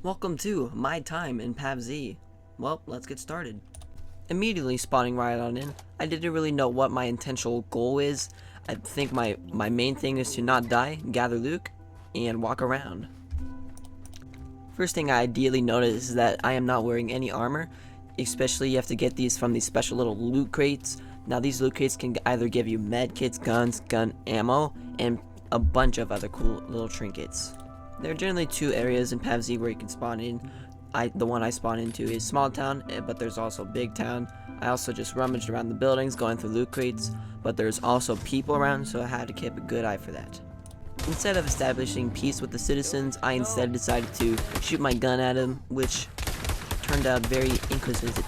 Welcome to my time in PavZ. Well, let's get started. Immediately spawning right on in, I didn't really know what my intentional goal is. I think my main thing is to not die, gather loot, and walk around. First thing I ideally notice is that I am not wearing any armor, especially you have to get these from these special little loot crates. Now these loot crates can either give you med kits, guns, gun ammo, and a bunch of other cool little trinkets. There are generally two areas in PavZ where you can spawn in. The one I spawn into is small town, but there's also big town. I also just rummaged around the buildings going through loot crates, but there's also people around, so I had to keep a good eye for that. Instead of establishing peace with the citizens, I instead decided to shoot my gun at them, which turned out very inquisitive.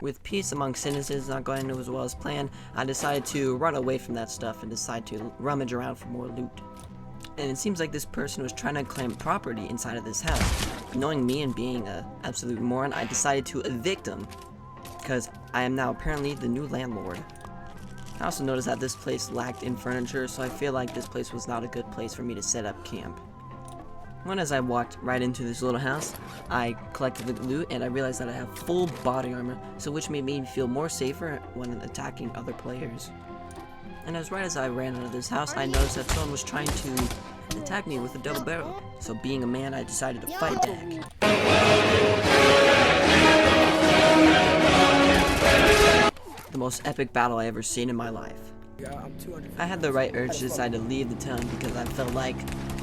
With peace among citizens not going as well as planned, I decided to run away from that stuff and decide to rummage around for more loot. And it seems like this person was trying to claim property inside of this house. Knowing me and being an absolute moron, I decided to evict him, because I am now apparently the new landlord. I also noticed that this place lacked in furniture, so I feel like this place was not a good place for me to set up camp. As I walked right into this little house, I collected the loot and I realized that I have full body armor, so which made me feel more safer when attacking other players. And as I ran out of this house, I noticed that someone was trying to attack me with a double barrel. So being a man, I decided to fight back. The most epic battle I ever seen in my life. I had the right urge to decide to leave the town because I felt like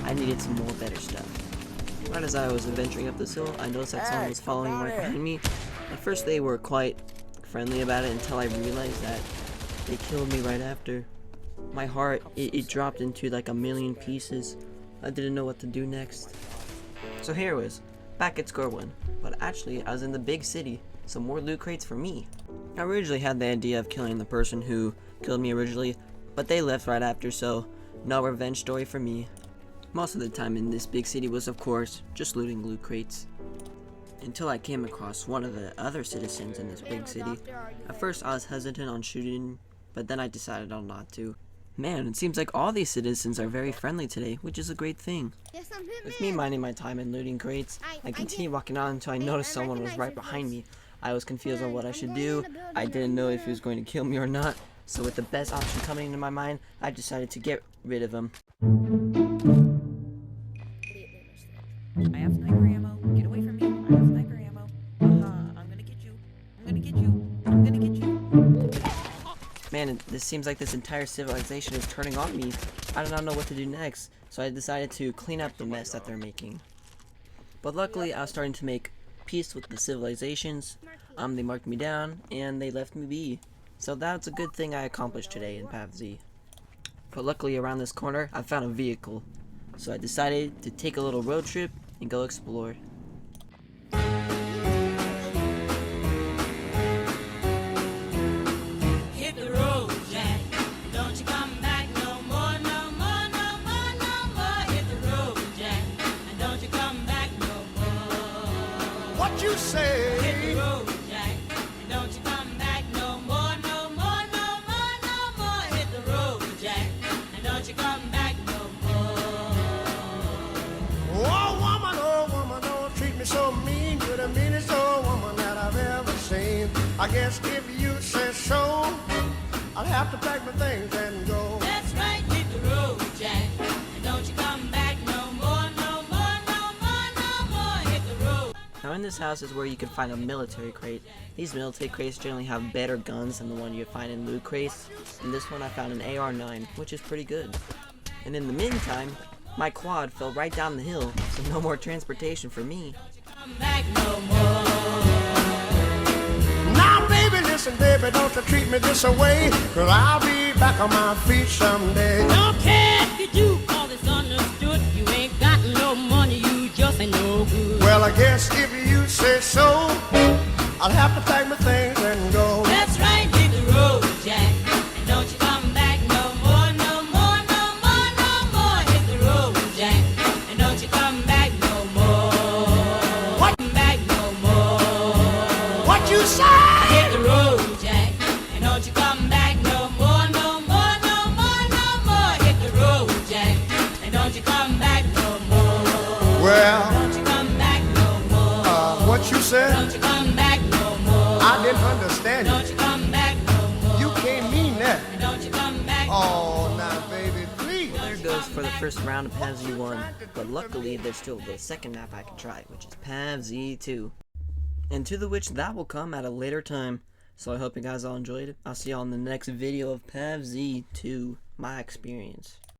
I needed some more better stuff. Right as I was adventuring up this hill, I noticed that someone was following right behind me. At first they were quite friendly about it until I realized that they killed me right after. My heart, it dropped into like a million pieces. I didn't know what to do next. So here it was, back at square one. But actually, I was in the big city, so more loot crates for me. I originally had the idea of killing the person who killed me originally, but they left right after, so no revenge story for me. Most of the time in this big city was, of course, just looting loot crates. Until I came across one of the other citizens in this big city. At first I was hesitant on shooting, but then I decided on not to. Man, it seems like all these citizens are very friendly today, which is a great thing. With me minding my time and looting crates, I continued walking on until I noticed someone was right behind me. I was confused on what I should do. I didn't know if he was going to kill me or not, so with the best option coming into my mind, I decided to get rid of him. I have sniper ammo. Get away from me. I have sniper ammo. I'm gonna get you. I'm gonna get you. I'm gonna get you. Man, this seems like this entire civilization is turning on me. I do not know what to do next, so I decided to clean up the mess that they're making. But luckily, I was starting to make peace with the civilizations. They marked me down, and they left me be. So that's a good thing I accomplished today in PavZ. But luckily, around this corner, I found a vehicle. So I decided to take a little road trip and go explore. Hit the road, Jack. Don't you come back no more, no more, no more, no more. Hit the road, Jack. And don't you come back no more. What you say? Hit the road, Jack. And don't you come back no more, no more, no more, no more. Hit the road, Jack. And don't you come back no more. Oh woman, don't treat me so mean. You're the meanest old woman that I've ever seen. I guess if you say so, I'll have to pack my things and go. That's right, hit the road, Jack. And don't you come back no more, no more, no more, no more. Hit the road. Now in this house is where you can find a military crate. These military crates generally have better guns than the one you find in loot crates. In this one I found an AR-9, which is pretty good. And in the meantime, my quad fell right down the hill, so no more transportation for me. Come back no more. Now baby, listen baby, don't you treat me this away, 'cause I'll be back on my feet someday. Don't care if you do, cause it's understood. You ain't got no money, you just ain't no good. Well, I guess if you say so, I'll have to pack my things and go. That's right, hit the road, Jack. And don't you come back no more, no more, no more, no more. Hit the road, Jack. And don't you come back no more. What? Come back no more. What you say? Hit the road, Jack. And don't you come back no more, no more, no more, no more. Hit the road, Jack. And don't you come back no more. Well, Don't you come back no said? Don't you come back no more. I didn't understand Don't you. you come back no more. You can't mean that. Don't you come back. Oh, now, baby, please. There goes for the first round of PavZ 1, but luckily there's still the second map I can try, which is PavZ 2. And to the which that will come at a later time. So I hope you guys all enjoyed it. I'll see y'all in the next video of PavZ 2, my experience.